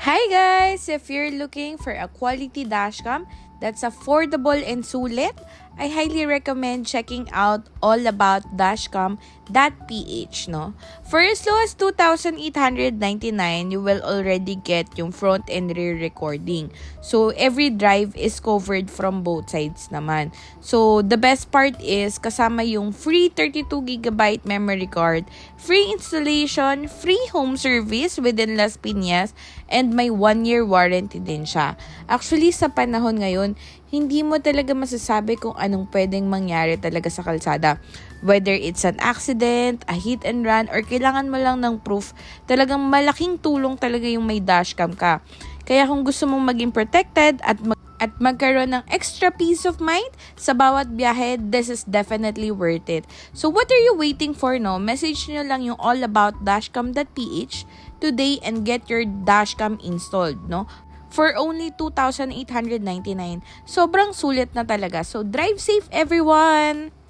Hi guys! If you're looking for a quality dashcam that's affordable and sulit, I highly recommend checking out allaboutdashcam.ph, no? For as low as 2,899, you will already get yung front and rear recording. So, every drive is covered from both sides naman. So, the best part is kasama yung free 32GB memory card, free installation, free home service within Las Piñas, and may 1-year warranty din siya. Actually, sa panahon ngayon, hindi mo talaga masasabi kung anong pwedeng mangyari talaga sa kalsada. Whether it's an accident, a hit and run, or kailangan mo lang ng proof, talagang malaking tulong talaga yung may dashcam ka. Kaya kung gusto mong maging protected at magkaroon ng extra peace of mind sa bawat biyahe, this is definitely worth it. So what are you waiting for, no? Message nyo lang yung allaboutdashcam.ph today and get your dashcam installed, no? For only 2,899. Sobrang sulit na talaga. So drive safe everyone!